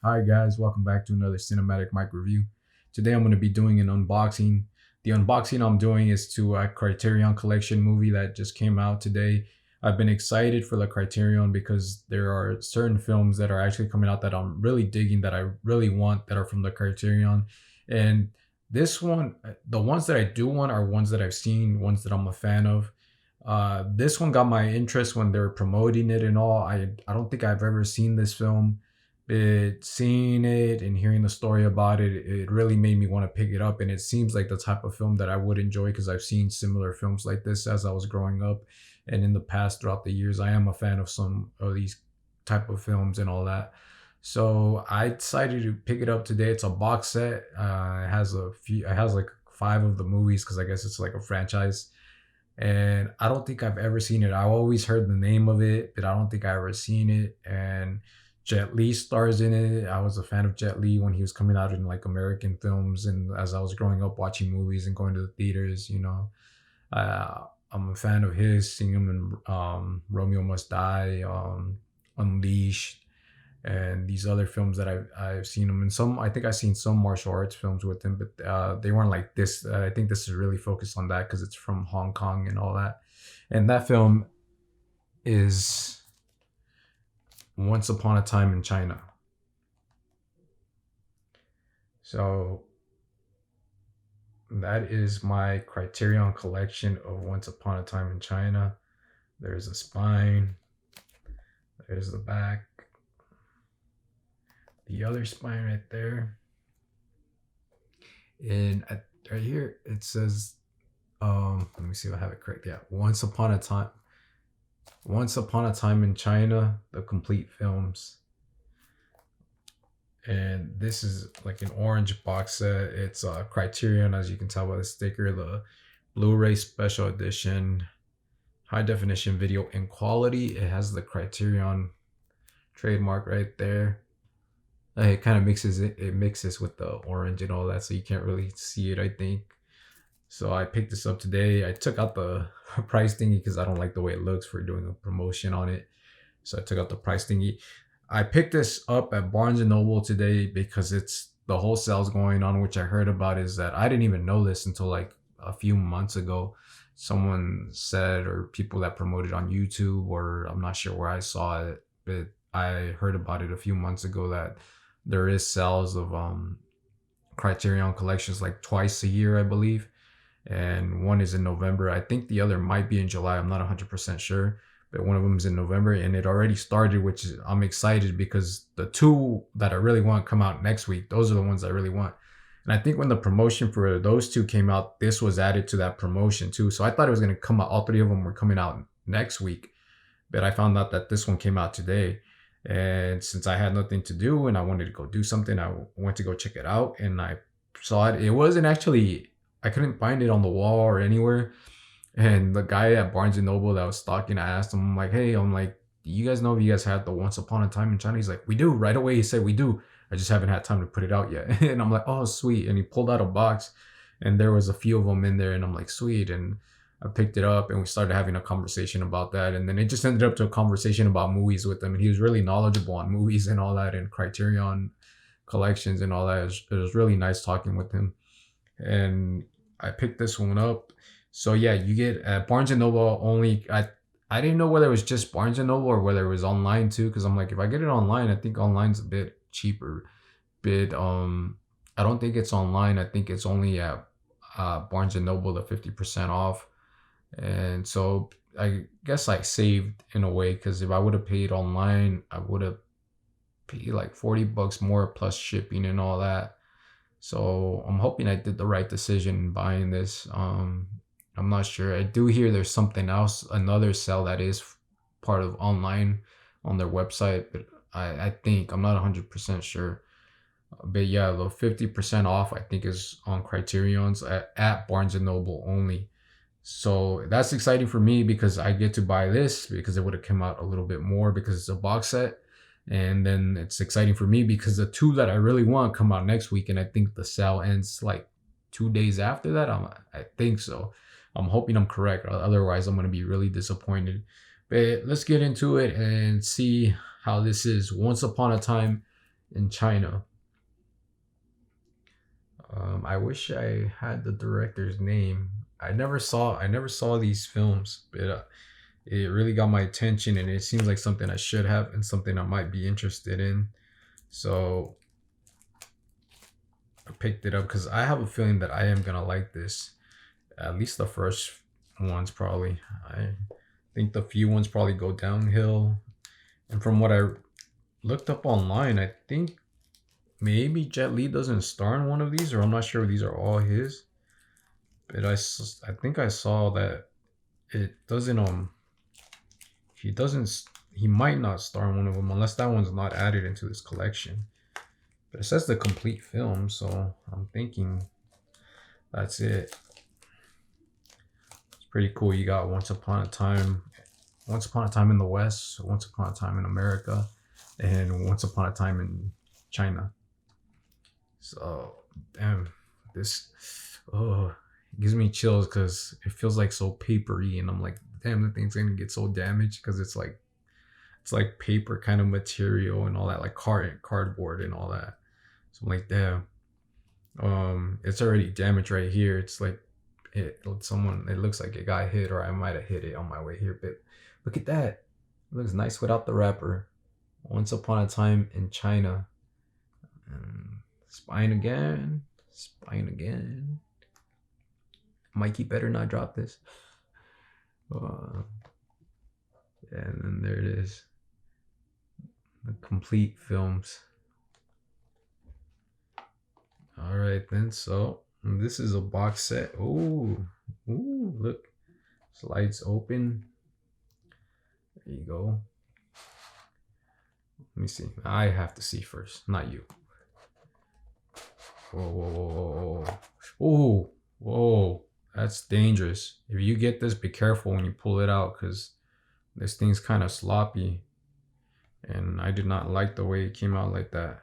Hi guys, welcome back to another cinematic mic review. Today I'm going to be doing an unboxing. The unboxing I'm doing is to a Criterion collection movie that just came out today. I've been excited for the Criterion because there are certain films that are actually coming out that I'm really digging, that I really want, that are from the Criterion. And this one, the ones that I do want are ones that I've seen, ones that I'm a fan of. This one got my interest when they were promoting it and all. I don't think I've ever seen this film, but seeing it and hearing the story about it, it really made me want to pick it up. And it seems like the type of film that I would enjoy because I've seen similar films like this as I was growing up, and in the past throughout the years, I am a fan of some of these type of films and all that. So I decided to pick it up today. It's a box set. It has a few. It has like five of the movies because I guess it's like a franchise, and I don't think I've ever seen it. I always heard the name of it, but I don't think I ever seen it. And Jet Li stars in it. I was a fan of Jet Li when he was coming out in like American films, and as I was growing up watching movies and going to the theaters, I'm a fan of his. Seeing him in Romeo Must Die, Unleashed, and these other films that I've seen him in. Some, I think I've seen some martial arts films with him, but they weren't like this. I think this is really focused on that because it's from Hong Kong and all that. And that film is Once Upon a Time in China. So that is my Criterion collection of Once Upon a Time in China. There's a spine. There's the back. The other spine right there. And right here it says, let me see if I have it correct. Yeah, Once Upon a Time in China, the complete films. And this is like an orange box set. It's a Criterion, as you can tell by the sticker, the Blu-ray special edition, high definition video in quality. It has the Criterion trademark right there. It kind of mixes with the orange and all that, so you can't really see it, I think. So I picked this up today. I took out the price thingy because I don't like the way it looks for doing a promotion on it. So I took out the price thingy. I picked this up at Barnes & Noble today because it's the whole sales going on, which I heard about. Is that I didn't even know this until like a few months ago. Someone said, or people that promoted on YouTube, or I'm not sure where I saw it, but I heard about it a few months ago that there is sales of Criterion collections like twice a year, I believe. And one is in November. I think the other might be in July. I'm not 100% sure, but one of them is in November, and it already started, which is, I'm excited because the two that I really want come out next week. Those are the ones I really want. And I think when the promotion for those two came out, this was added to that promotion too. So I thought it was going to come out, all three of them were coming out next week, but I found out that this one came out today. And since I had nothing to do and I wanted to go do something, I went to go check it out, and I saw it. It wasn't actually, I couldn't find it on the wall or anywhere. And the guy at Barnes & Noble that was stalking, I asked him, I'm like, hey, do you guys know if you guys had the Once Upon a Time in China? He's like, we do. Right away, he said, we do. I just haven't had time to put it out yet. And I'm like, oh, sweet. And he pulled out a box, and there was a few of them in there. And I'm like, sweet. And I picked it up, and we started having a conversation about that. And then it just ended up to a conversation about movies with him. And he was really knowledgeable on movies and all that, and Criterion collections and all that. It was really nice talking with him. And I picked this one up. So yeah, you get at Barnes & Noble only. I didn't know whether it was just Barnes & Noble or whether it was online too, because I'm like, if I get it online, I think online's a bit cheaper. But I don't think it's online. I think it's only at Barnes & Noble, the 50% off. And so I guess I saved in a way, because if I would have paid online, I would have paid like $40 more plus shipping and all that. So I'm hoping I did the right decision in buying this. I'm not sure. I do hear there's something else, another sale that is part of online on their website, but I think I'm not 100% sure. But yeah, the 50% off I think is on Criterion's at Barnes & Noble only. So that's exciting for me because I get to buy this because it would have come out a little bit more because it's a box set. And then it's exciting for me because the two that I really want come out next week. And I think the sale ends like 2 days after that. I think so. I'm hoping I'm correct. Otherwise, I'm going to be really disappointed. But let's get into it and see how this is. Once Upon a Time in China. I wish I had the director's name. I never saw these films, but it really got my attention, and it seems like something I should have and something I might be interested in. So I picked it up because I have a feeling that I am gonna like this. At least the first ones probably. I think the few ones probably go downhill. And from what I looked up online, I think maybe Jet Li doesn't star in one of these, or I'm not sure if these are all his. But I think I saw that it doesn't he doesn't he might not star in one of them unless that one's not added into this collection. But it says the complete film, so I'm thinking that's it. It's pretty cool. You got Once Upon a Time in the West, Once Upon a Time in America, and Once Upon a Time in China. So damn, this it gives me chills because it feels like so papery, and I'm like, damn, the thing's gonna get so damaged because it's like paper kind of material and all that, like cardboard and all that. So I'm like, damn, it's already damaged right here. It's like it looks like it got hit, or I might have hit it on my way here. But look at that, it looks nice without the wrapper. Once Upon a Time in China. Spine again. Mikey better not drop this. And then there it is. The complete films. All right then. So this is a box set. Ooh, look. Slides open. There you go. Let me see. I have to see first, not you. Whoa. That's dangerous. If you get this, be careful when you pull it out, because this thing's kind of sloppy. And I did not like the way it came out like that.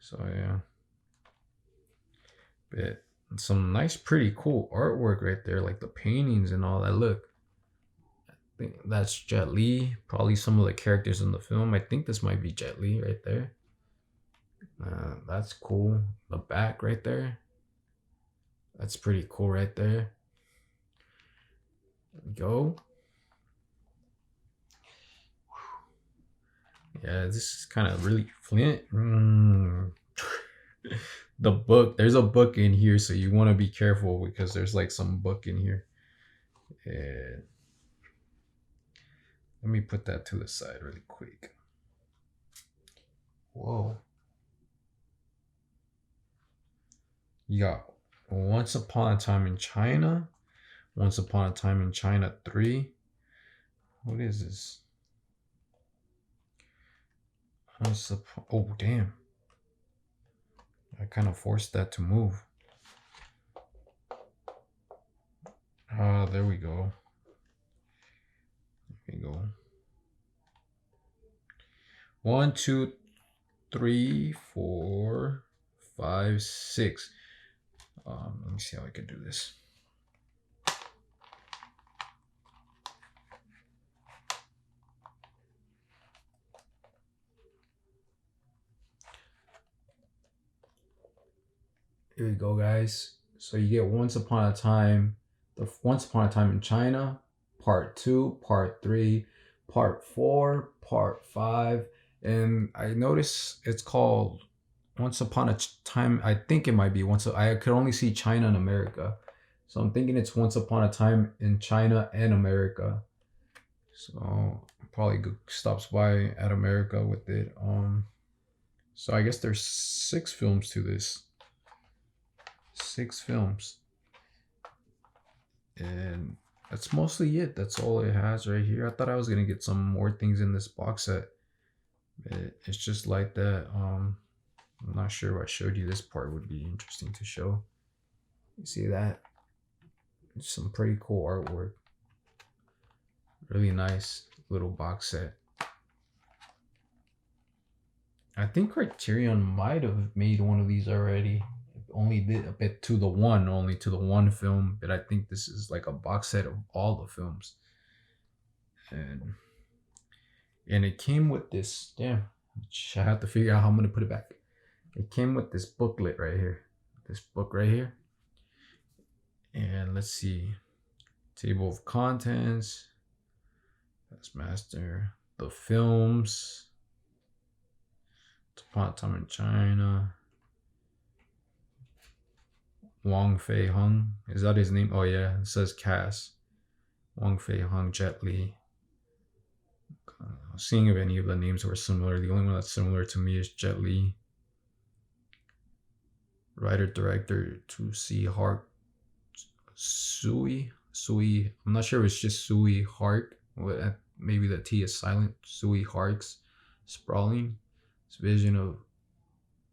So yeah. But some nice, pretty cool artwork right there, like the paintings and all that. Look. I think that's Jet Li. Probably some of the characters in the film. I think this might be Jet Li right there. That's cool. The back right there. That's pretty cool right there. There we go. Yeah, this is kind of really Flint. The book. There's a book in here, so you want to be careful because there's like some book in here. And let me put that to the side really quick. Whoa. You got Once Upon a Time in China, Once Upon a Time in China 3. What is this? Oh, damn. I kind of forced that to move. There we go. There we go. 1, 2, 3, 4, 5, 6. Let me see how I can do this. Here we go, guys. So you get Once Upon a Time, the Once Upon a Time in China, Part 2, Part 3, Part 4, Part 5, and I notice it's called Once Upon a Time. I think it might be I could only see China and America, so I'm thinking it's Once Upon a Time in China and America. So probably stops by at America with it. So I guess there's 6 films to this. 6 films, and that's mostly it. That's all it has right here. I thought I was gonna get some more things in this box set, but it's just like that. I'm not sure if I showed you this part. Would be interesting to show. You see that? It's some pretty cool artwork. Really nice little box set. I think Criterion might have made one of these already. Only a bit to the one film, but I think this is like a box set of all the films. And it came with this. Damn, which I have to figure out how I'm gonna put it back. It came with this booklet right here, this book right here, and let's see, table of contents. That's master. The films. It's Upon a Time in China. Wong Fei Hung. Is that his name? Oh yeah, it says cast. Wong Fei Hung, Jet Li. Seeing if any of the names were similar. The only one that's similar to me is Jet Li. Writer director to see Hark Sui. I'm not sure if it's just Sui Hark. Maybe the T is silent. Sui Hark's sprawling. This vision of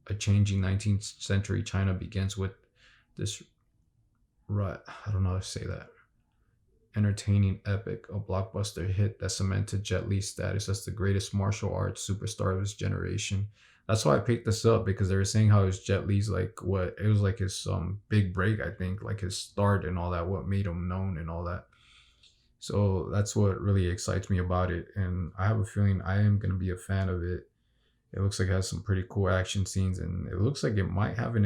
a changing 19th century China begins with this, right, I don't know how to say that, entertaining epic, a blockbuster hit that cemented Jet Li's status as the greatest martial arts superstar of his generation. That's why I picked this up, because they were saying how it was Jet Li's, like, what it was like his big break, I think, like his start and all that, what made him known and all that. So that's what really excites me about it, and I have a feeling I am gonna be a fan of it. It looks like it has some pretty cool action scenes, and it looks like it might have a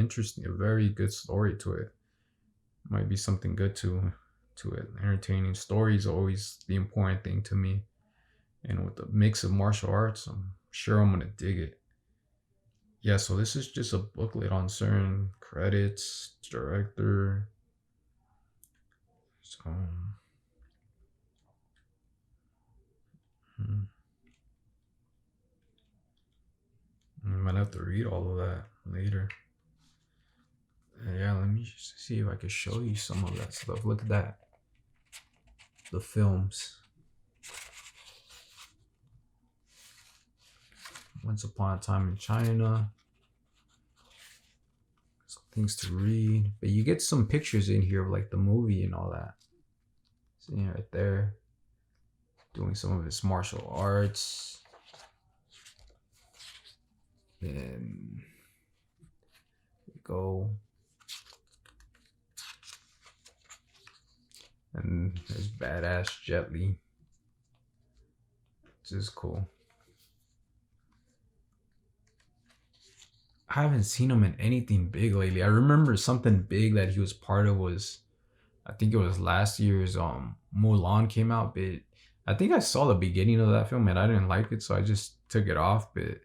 very good story to it. Might be something good to it. Entertaining story is always the important thing to me, and with the mix of martial arts, I'm sure I'm gonna dig it. Yeah, so this is just a booklet on certain credits, director. So, I might have to read all of that later. Yeah, let me just see if I can show you some of that stuff. Look at that. The films. Once Upon a Time in China. Some things to read. But you get some pictures in here of like the movie and all that. See right there. Doing some of his martial arts. Then we go. And there's badass Jet Li. This is cool. I haven't seen him in anything big lately. I remember something big that he was part of was, I think it was last year's Mulan came out, but I think I saw the beginning of that film and I didn't like it, so I just took it off. But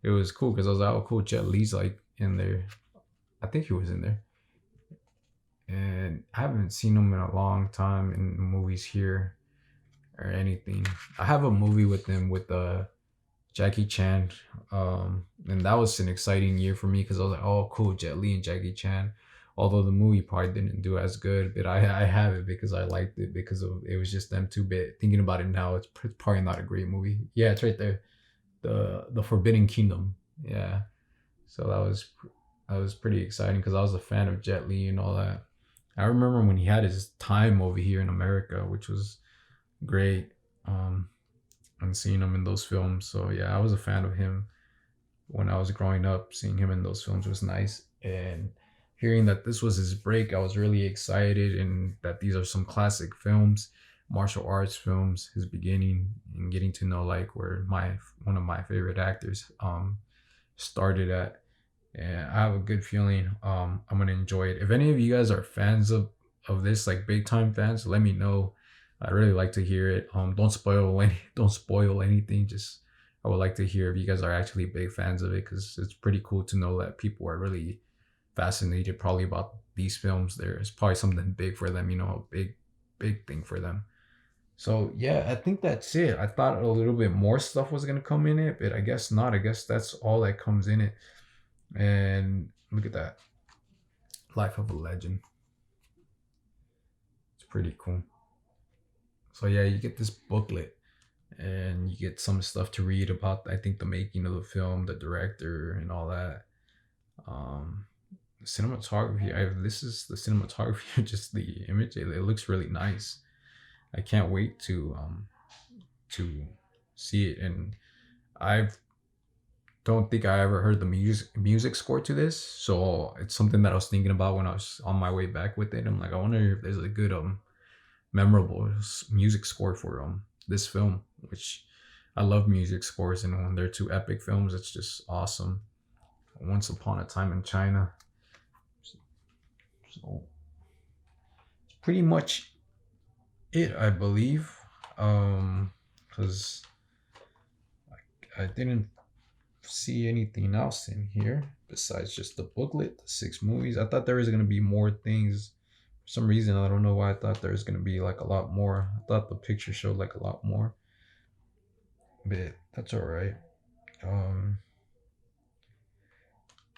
it was cool because I was like, oh cool, Jet Li's like in there. I think he was in there. And I haven't seen him in a long time in movies here or anything. I have a movie with him with Jackie Chan, and that was an exciting year for me because I was like, oh cool, Jet Li and Jackie Chan. Although the movie probably didn't do as good, but I have it because I liked it because of it was just them two. But thinking about it now, it's probably not a great movie. Yeah, it's right there, the Forbidden Kingdom. Yeah, so that was pretty exciting because I was a fan of Jet Li and all that. I remember when he had his time over here in America, which was great. And seeing him in those films. So yeah, I was a fan of him when I was growing up. Seeing him in those films was nice. And hearing that this was his break, I was really excited, and that these are some classic films, martial arts films, his beginning, and getting to know like where one of my favorite actors started at. And I have a good feeling I'm gonna enjoy it. If any of you guys are fans of this, like big time fans, let me know. I really like to hear it. Don't spoil anything. Just I would like to hear if you guys are actually big fans of it, because it's pretty cool to know that people are really fascinated probably about these films. There's probably something big for them, a big thing for them. So yeah, I think that's it. I thought a little bit more stuff was gonna come in it, but I guess not. I guess that's all that comes in it. And look at that. Life of a Legend. It's pretty cool. So yeah, you get this booklet and you get some stuff to read about, I think, the making of the film, the director and all that. Cinematography, this is the cinematography, just the image. It looks really nice. I can't wait to see it. And I don't think I ever heard the music score to this, so it's something that I was thinking about when I was on my way back with it. I'm like, I wonder if there's a good memorable music score for this film, which I love music scores, and when they're two epic films, it's just awesome. Once Upon a Time in China. So it's pretty much it, I believe. Because I didn't see anything else in here besides just the booklet, the 6 movies. I thought there was gonna be more things. For some reason, I don't know why I thought there was gonna be like a lot more. I thought the picture showed like a lot more, but that's all right. Um,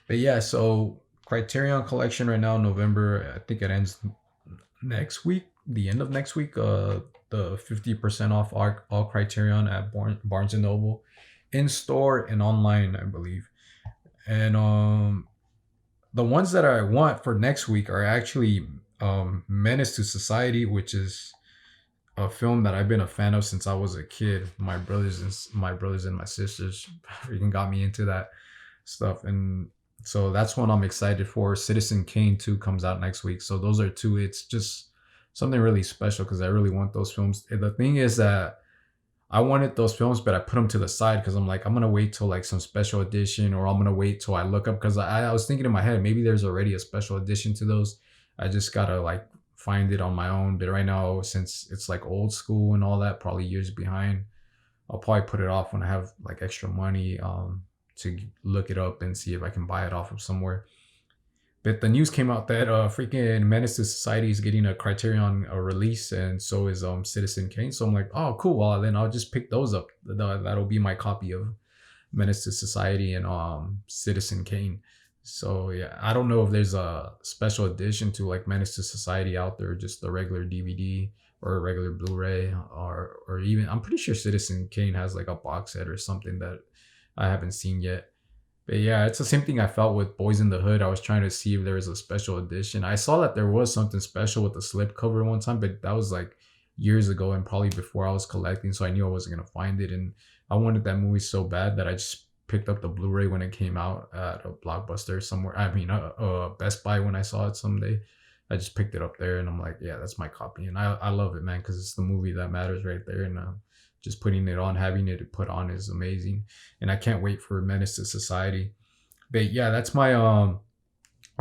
but yeah, so Criterion Collection right now, November. I think it ends next week. The end of next week. The 50% off all Criterion at Barnes and Noble, in store and online, I believe. And the ones that I want for next week are actually Menace to Society, which is a film that I've been a fan of since I was a kid. My brothers and my sisters freaking got me into that stuff, and so that's one I'm excited for. Citizen Kane 2 comes out next week, so those are two. It's just something really special because I really want those films. And the thing is that I wanted those films, but I put them to the side because I'm like, I'm gonna wait till like some special edition, or I'm gonna wait till I look up, because I was thinking in my head maybe there's already a special edition to those. I just gotta like find it on my own. But right now, since it's like old school and all that, probably years behind, I'll probably put it off when I have like extra money to look it up and see if I can buy it off of somewhere. But the news came out that freaking Menace to Society is getting a Criterion release, and so is Citizen Kane. So I'm like, oh cool. Well, then I'll just pick those up. That'll be my copy of Menace to Society and Citizen Kane. So yeah, I don't know if there's a special edition to like Menace to Society out there, just the regular DVD or a regular Blu-ray, or even I'm pretty sure Citizen Kane has like a box set or something that I haven't seen yet. But yeah, it's the same thing I felt with Boys in the Hood. I was trying to see if there was a special edition. I saw that there was something special with the slipcover one time, but that was like years ago and probably before I was collecting, so I knew I wasn't gonna find it. And I wanted that movie so bad that I just picked up the Blu-ray when it came out at a Blockbuster somewhere. I mean, Best Buy when I saw it someday. I just picked it up there, and I'm like, yeah, that's my copy, and I love it, man, because it's the movie that matters right there. And just putting it on, having it put on is amazing, and I can't wait for Menace to Society. But yeah, that's my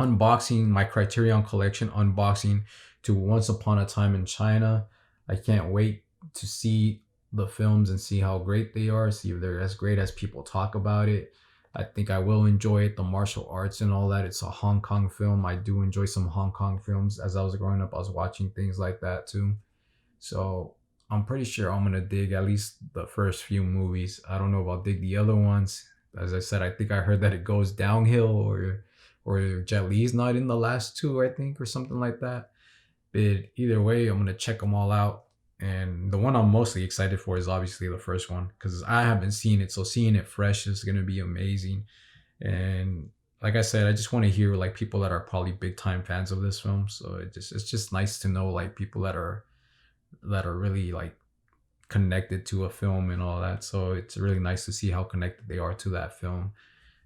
unboxing, my Criterion Collection unboxing to Once Upon a Time in China. I can't wait to see the films and see how great they are, see if they're as great as people talk about it. I think I will enjoy it, the martial arts and all that. It's a Hong Kong film. I do enjoy some Hong Kong films. As I was growing up, I was watching things like that too. So I'm pretty sure I'm gonna dig at least the first few movies. I don't know if I'll dig the other ones. As I said, I think I heard that it goes downhill, or Jet Li's not in the last two, I think, or something like that. But either way, I'm gonna check them all out. And the one I'm mostly excited for is obviously the first one, because I haven't seen it, so seeing it fresh is gonna be amazing. And like I said, I just want to hear like people that are probably big time fans of this film. So it's just nice to know like people that are really like connected to a film and all that. So it's really nice to see how connected they are to that film.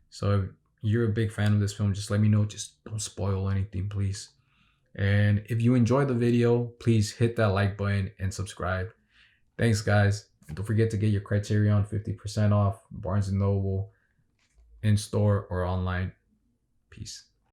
So if you're a big fan of this film, just let me know. Just don't spoil anything, please. And if you enjoyed the video, please hit that like button and subscribe. Thanks, guys. And don't forget to get your Criterion 50% off, Barnes & Noble, in store or online. Peace.